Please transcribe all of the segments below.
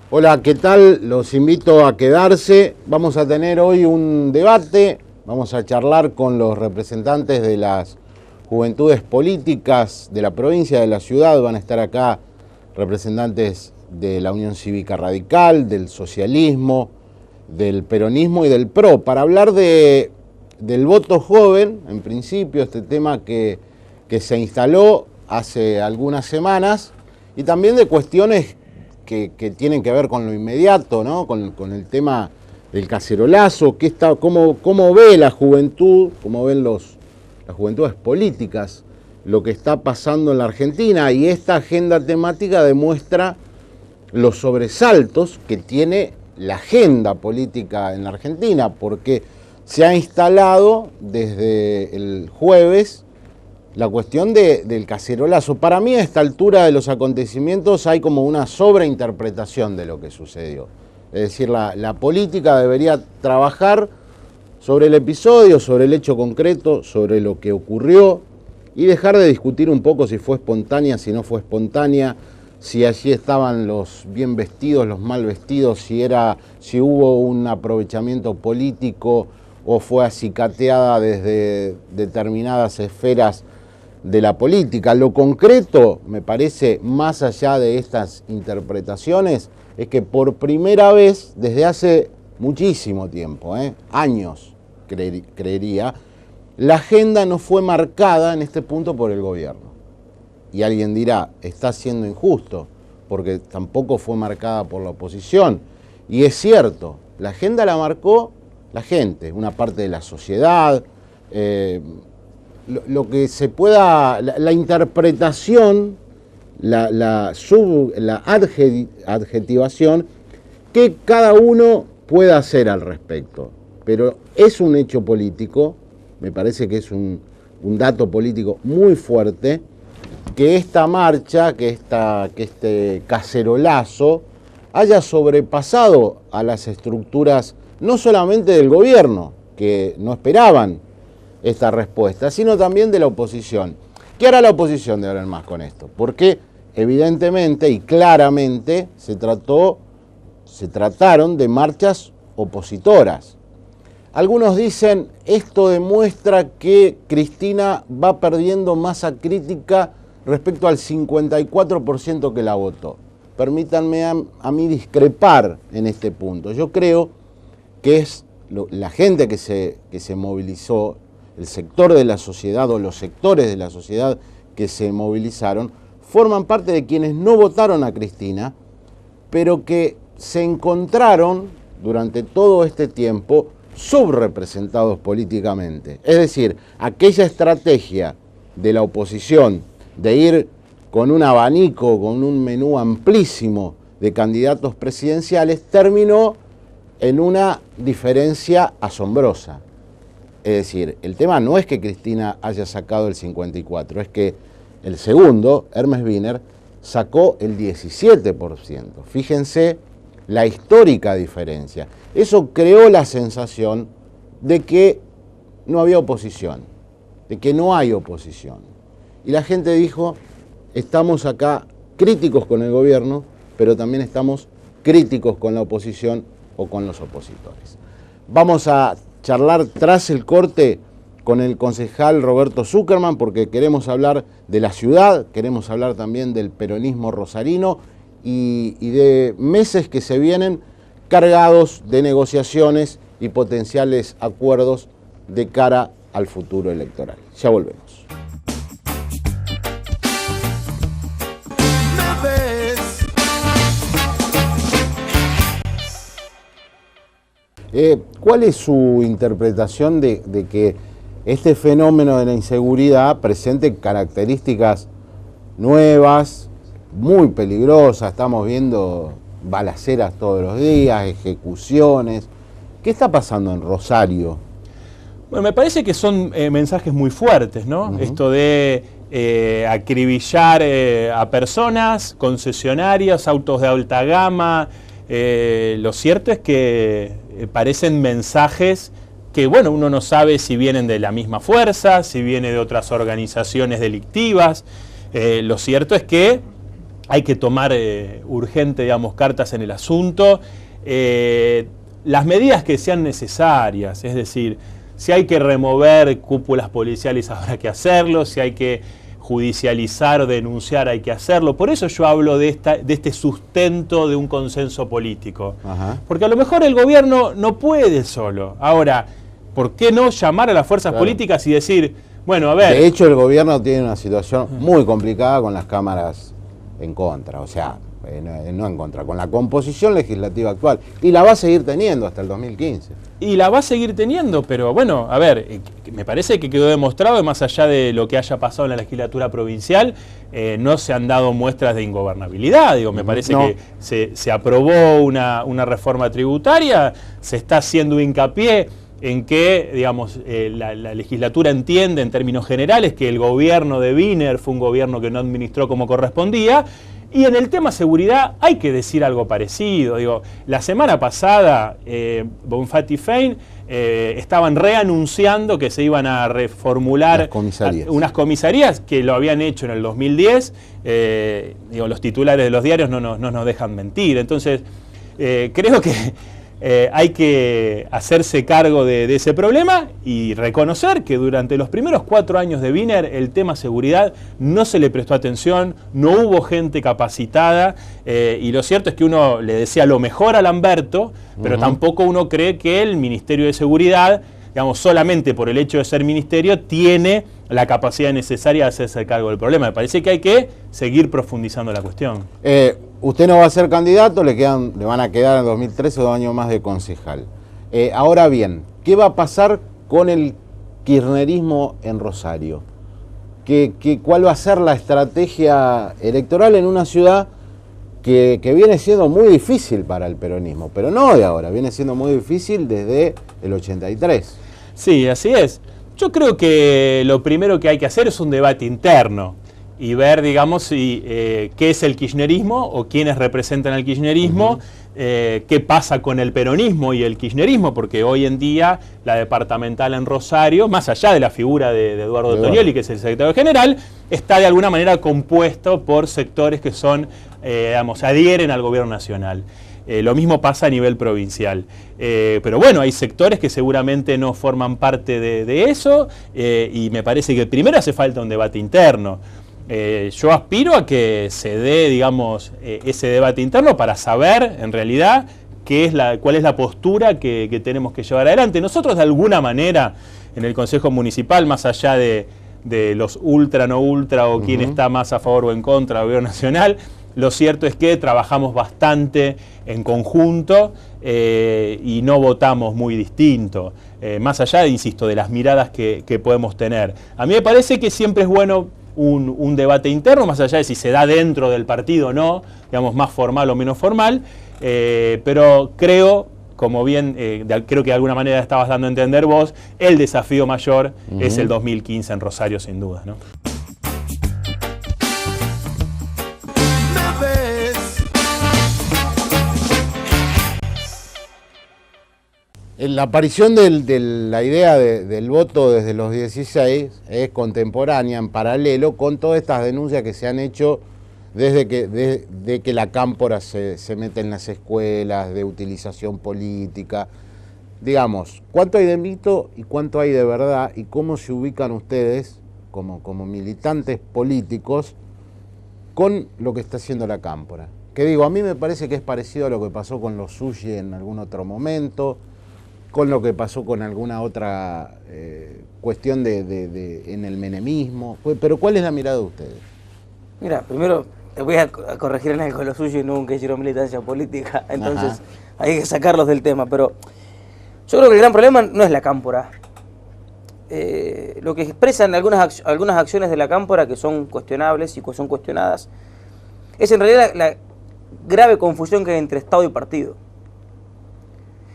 Hola, ¿qué tal? Los invito a quedarse. Vamos a tener hoy un debate. Vamos a charlar con los representantes de las juventudes políticas de la provincia, de la ciudad. Van a estar acá representantes de la Unión Cívica Radical, del socialismo, del peronismo y del PRO, para hablar del voto joven, en principio, este tema que se instaló hace algunas semanas, y también de cuestiones que tienen que ver con lo inmediato, ¿no? Con el tema del cacerolazo, cómo ve la juventud, cómo ven las juventudes políticas, lo que está pasando en la Argentina, y esta agenda temática demuestra los sobresaltos que tiene la agenda política en la Argentina, porque se ha instalado desde el jueves la cuestión del cacerolazo. Para mí, a esta altura de los acontecimientos, hay como una sobreinterpretación de lo que sucedió. Es decir, la política debería trabajar sobre el episodio, sobre el hecho concreto, sobre lo que ocurrió, y dejar de discutir un poco si fue espontánea, si no fue espontánea, si allí estaban los bien vestidos, los mal vestidos, si hubo un aprovechamiento político o fue acicateada desde determinadas esferas de la política. Lo concreto, me parece, más allá de estas interpretaciones, es que por primera vez, desde hace muchísimo tiempo, años, creería, la agenda no fue marcada en este punto por el gobierno. Y alguien dirá, está siendo injusto, porque tampoco fue marcada por la oposición. Y es cierto, la agenda la marcó la gente, una parte de la sociedad, lo que se pueda, la interpretación, la adjetivación que cada uno pueda hacer al respecto. Pero es un hecho político, me parece que es un dato político muy fuerte, que esta marcha, que este cacerolazo haya sobrepasado a las estructuras no solamente del gobierno, que no esperaban esta respuesta, sino también de la oposición. ¿Qué hará la oposición de ahora en más con esto? Porque evidentemente y claramente se trataron de marchas opositoras. Algunos dicen, esto demuestra que Cristina va perdiendo masa crítica respecto al 54% que la votó. Permítanme a mí discrepar en este punto. Yo creo que es la gente que se movilizó, el sector de la sociedad o los sectores de la sociedad que se movilizaron, forman parte de quienes no votaron a Cristina, pero que se encontraron durante todo este tiempo subrepresentados políticamente. Es decir, aquella estrategia de la oposición de ir con un abanico, con un menú amplísimo de candidatos presidenciales, terminó en una diferencia asombrosa. Es decir, el tema no es que Cristina haya sacado el 54%, es que el segundo, Hermes Wiener, sacó el 17%. Fíjense la histórica diferencia. Eso creó la sensación de que no había oposición, de que no hay oposición. Y la gente dijo, estamos acá críticos con el gobierno, pero también estamos críticos con la oposición o con los opositores. Vamos a charlar tras el corte con el concejal Roberto Zuckerman, porque queremos hablar de la ciudad, queremos hablar también del peronismo rosarino y de meses que se vienen cargados de negociaciones y potenciales acuerdos de cara al futuro electoral. Ya volvemos. ¿Cuál es su interpretación de que este fenómeno de la inseguridad presente características nuevas, muy peligrosas? Estamos viendo balaceras todos los días, ejecuciones. ¿Qué está pasando en Rosario? Bueno, me parece que son mensajes muy fuertes, ¿no? Esto de acribillar a personas, concesionarias, autos de alta gama. Lo cierto es que parecen mensajes que, bueno, uno no sabe si vienen de la misma fuerza, si vienen de otras organizaciones delictivas. Lo cierto es que hay que tomar urgente, digamos, cartas en el asunto. Las medidas que sean necesarias, es decir, si hay que remover cúpulas policiales habrá que hacerlo, si hay que judicializar o denunciar hay que hacerlo. Por eso yo hablo de este sustento de un consenso político. Ajá. Porque a lo mejor el gobierno no puede solo. Ahora, ¿por qué no llamar a las fuerzas políticas y decir, bueno, a ver... De hecho, el gobierno tiene una situación muy complicada con las cámaras en contra, o sea, no en contra, con la composición legislativa actual. Y la va a seguir teniendo hasta el 2015. Y la va a seguir teniendo, pero bueno, a ver, me parece que quedó demostrado, más allá de lo que haya pasado en la legislatura provincial, no se han dado muestras de ingobernabilidad. Digo, me parece que se aprobó una reforma tributaria, se está haciendo hincapié en que, digamos, la legislatura entiende en términos generales que el gobierno de Wiener fue un gobierno que no administró como correspondía. Y en el tema seguridad hay que decir algo parecido. Digo, la semana pasada Bonfatti y Fein estaban reanunciando que se iban a reformular unas comisarías que lo habían hecho en el 2010. Digo, los titulares de los diarios no nos dejan mentir. Entonces, creo que hay que hacerse cargo de ese problema y reconocer que durante los primeros 4 años de Wiener el tema seguridad no se le prestó atención, no hubo gente capacitada y lo cierto es que uno le decía lo mejor a Lamberto, pero tampoco uno cree que el Ministerio de Seguridad, digamos, solamente por el hecho de ser ministerio, tiene la capacidad necesaria de hacerse cargo del problema. Me parece que hay que seguir profundizando la cuestión. Usted no va a ser candidato, le van a quedar en 2013 2 años más de concejal. Ahora bien, ¿qué va a pasar con el kirchnerismo en Rosario? ¿Cuál va a ser la estrategia electoral en una ciudad que viene siendo muy difícil para el peronismo? Pero no de ahora, viene siendo muy difícil desde el 83. Sí, así es. Yo creo que lo primero que hay que hacer es un debate interno y ver, digamos, qué es el kirchnerismo o quiénes representan al kirchnerismo, qué pasa con el peronismo y el kirchnerismo, porque hoy en día la departamental en Rosario, más allá de la figura de Eduardo Tonioli, que es el secretario general, está de alguna manera compuesto por sectores que son, digamos, adhieren al gobierno nacional. Lo mismo pasa a nivel provincial. Pero bueno, hay sectores que seguramente no forman parte de eso y me parece que primero hace falta un debate interno. Yo aspiro a que se dé, digamos, ese debate interno para saber, en realidad, cuál es la postura que tenemos que llevar adelante. Nosotros, de alguna manera, en el Consejo Municipal, más allá de los ultra, no ultra, o quién está más a favor o en contra del gobierno nacional, lo cierto es que trabajamos bastante en conjunto y no votamos muy distinto. Más allá, insisto, de las miradas que podemos tener. A mí me parece que siempre es bueno un debate interno, más allá de si se da dentro del partido o no, digamos, más formal o menos formal, pero creo, como bien creo que de alguna manera estabas dando a entender vos, el desafío mayor es el 2015 en Rosario, sin duda, ¿no? La aparición de la idea del voto desde los 16 es contemporánea, en paralelo con todas estas denuncias que se han hecho desde que la cámpora se mete en las escuelas, de utilización política. Digamos, ¿cuánto hay de mito y cuánto hay de verdad? ¿Y cómo se ubican ustedes, como militantes políticos, con lo que está haciendo la cámpora? Que digo, a mí me parece que es parecido a lo que pasó con los sushi en algún otro momento, con lo que pasó con alguna otra cuestión en el menemismo. Pero ¿cuál es la mirada de ustedes? Mira, primero te voy a corregir en algo, lo suyo y nunca hicieron militancia política, entonces hay que sacarlos del tema, pero yo creo que el gran problema no es la cámpora. Lo que expresan algunas acciones de la cámpora que son cuestionables y que son cuestionadas, es en realidad la grave confusión que hay entre Estado y partido.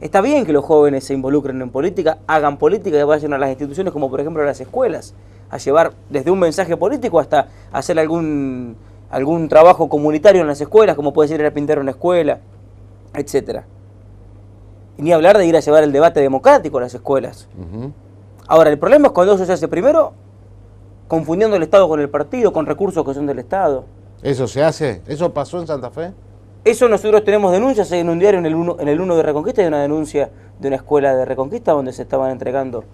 Está bien que los jóvenes se involucren en política, hagan política y vayan a las instituciones, como por ejemplo a las escuelas, a llevar desde un mensaje político hasta hacer algún trabajo comunitario en las escuelas, como puede ser ir a pintar una escuela, etc. Y ni hablar de ir a llevar el debate democrático a las escuelas. Ahora, el problema es cuando eso se hace primero confundiendo el Estado con el partido, con recursos que son del Estado. ¿Eso se hace? ¿Eso pasó en Santa Fe? Eso nosotros tenemos denuncias en un diario, en el 1 de Reconquista, hay una denuncia de una escuela de Reconquista donde se estaban entregando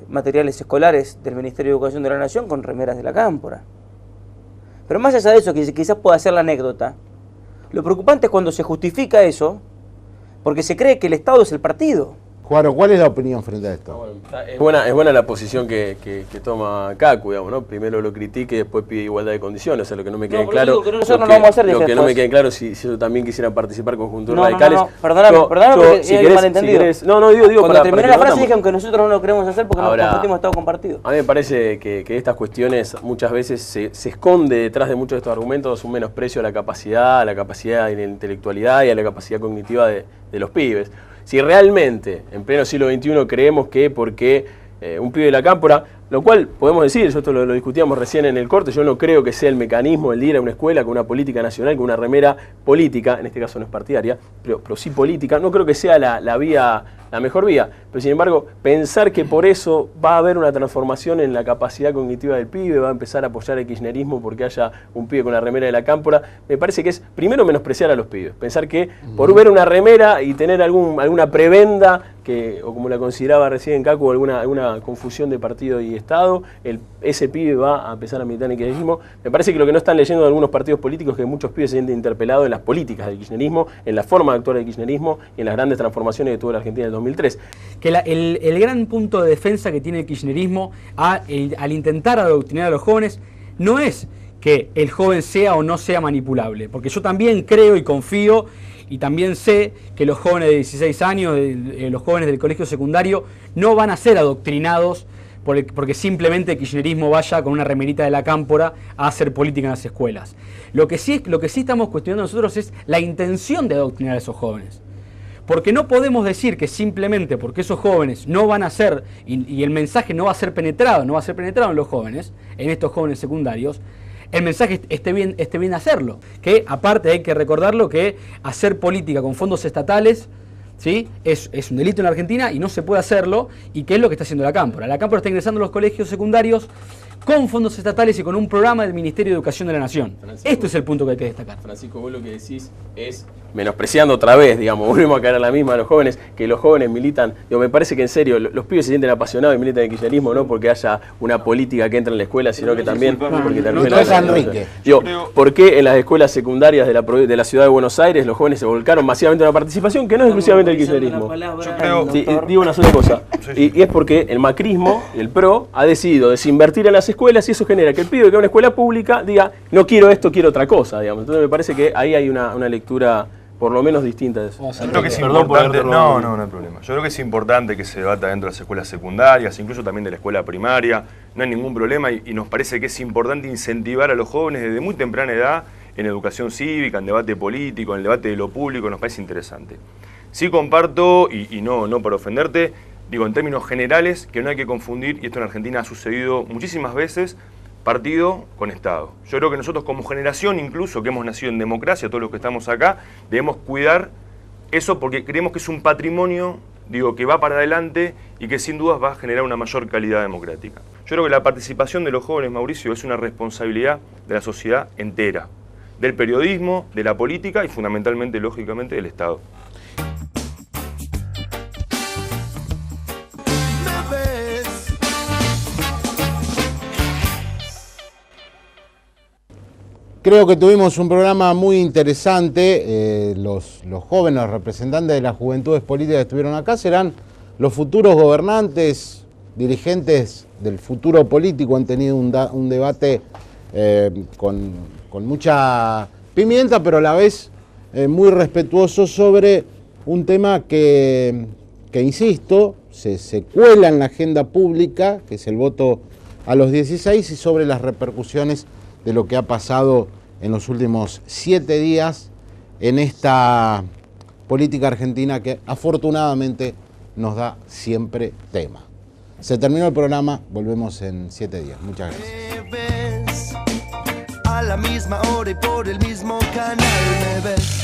materiales escolares del Ministerio de Educación de la Nación con remeras de la Cámpora. Pero más allá de eso, que quizás pueda ser la anécdota, lo preocupante es cuando se justifica eso, porque se cree que el Estado es el partido. Juaro, ¿cuál es la opinión frente a esto? Bueno, es buena la posición que toma Cacu, digamos, ¿no? Primero lo critique y después pide igualdad de condiciones, o sea, lo que no me queda claro. Que nosotros no lo vamos a hacer, lo que no me queda claro si ellos también quisieran participar con Juventud no, Radicales. No, perdóname porque si hay un malentendido. Digo, cuando terminé la frase dije, aunque nosotros no lo queremos hacer porque ahora, nos compartimos Estado compartido. A mí me parece que estas cuestiones muchas veces se esconde detrás de muchos de estos argumentos un menosprecio a la capacidad y la intelectualidad y a la capacidad cognitiva de los pibes. Si realmente en pleno siglo XXI creemos que porque un pibe de la Cámpora, lo cual podemos decir, esto lo discutíamos recién en el corte, yo no creo que sea el mecanismo el de ir a una escuela con una política nacional, con una remera política, en este caso no es partidaria, pero sí política, no creo que sea la mejor vía, pero sin embargo pensar que por eso va a haber una transformación en la capacidad cognitiva del pibe, va a empezar a apoyar el kirchnerismo porque haya un pibe con la remera de la Cámpora, me parece que es primero menospreciar a los pibes, pensar que por ver una remera y tener alguna prebenda, o como la consideraba recién Cacu, alguna confusión de partido y Estado, ese pibe va a empezar a militar en el kirchnerismo. Me parece que lo que no están leyendo de algunos partidos políticos es que muchos pibes se sienten interpelados en las políticas del kirchnerismo, en la forma de actuar del kirchnerismo y en las grandes transformaciones que tuvo la Argentina en el 2003. Que el gran punto de defensa que tiene el kirchnerismo al intentar adoctrinar a los jóvenes no es que el joven sea o no sea manipulable, porque yo también creo y confío y también sé que los jóvenes de 16 años, los jóvenes del colegio secundario, no van a ser adoctrinados porque simplemente el kirchnerismo vaya con una remerita de la Cámpora a hacer política en las escuelas. Lo que sí estamos cuestionando nosotros es la intención de adoctrinar a esos jóvenes. Porque no podemos decir que simplemente porque esos jóvenes no van a ser, y el mensaje no va a ser penetrado en los jóvenes, en estos jóvenes secundarios, el mensaje esté bien hacerlo. Que aparte hay que recordarlo que hacer política con fondos estatales, ¿sí?, es un delito en la Argentina y no se puede hacerlo, y que es lo que está haciendo la Cámpora. La Cámpora está ingresando a los colegios secundarios con fondos estatales y con un programa del Ministerio de Educación de la Nación. Francisco, esto es el punto que hay que destacar. Francisco, vos lo que decís es, menospreciando otra vez, digamos, volvemos a caer a la misma a los jóvenes, que los jóvenes militan, me parece que en serio, los pibes se sienten apasionados y militan en el kirchnerismo, no porque haya una política que entra en la escuela, sino que también porque también ¿por qué en las escuelas secundarias de la ciudad de Buenos Aires los jóvenes se volcaron masivamente en la participación, que no es exclusivamente el kirchnerismo? Digo una sola cosa, y es porque el macrismo, el PRO, ha decidido desinvertir en las escuelas y eso genera que el pibe que va a una escuela pública diga, no quiero esto, quiero otra cosa, digamos. Entonces me parece que ahí hay una lectura por lo menos distinta de eso. Yo creo que es importante, no hay problema. Yo creo que es importante que se debata dentro de las escuelas secundarias, incluso también de la escuela primaria, no hay ningún problema y nos parece que es importante incentivar a los jóvenes desde muy temprana edad en educación cívica, en debate político, en el debate de lo público, nos parece interesante. Sí comparto, y no para ofenderte, digo en términos generales que no hay que confundir, y esto en Argentina ha sucedido muchísimas veces, partido con Estado. Yo creo que nosotros como generación, incluso que hemos nacido en democracia, todos los que estamos acá, debemos cuidar eso porque creemos que es un patrimonio, que va para adelante y que sin dudas va a generar una mayor calidad democrática. Yo creo que la participación de los jóvenes, Mauricio, es una responsabilidad de la sociedad entera, del periodismo, de la política y fundamentalmente, lógicamente, del Estado. Creo que tuvimos un programa muy interesante. Los jóvenes, los representantes de las juventudes políticas que estuvieron acá serán los futuros gobernantes, dirigentes del futuro político. Han tenido un debate con mucha pimienta, pero a la vez muy respetuoso sobre un tema que insisto, se cuela en la agenda pública, que es el voto a los 16, y sobre las repercusiones de lo que ha pasado en los últimos 7 días en esta política argentina que afortunadamente nos da siempre tema. Se terminó el programa, volvemos en 7 días. Muchas gracias. A la misma hora y por el mismo canal me ves.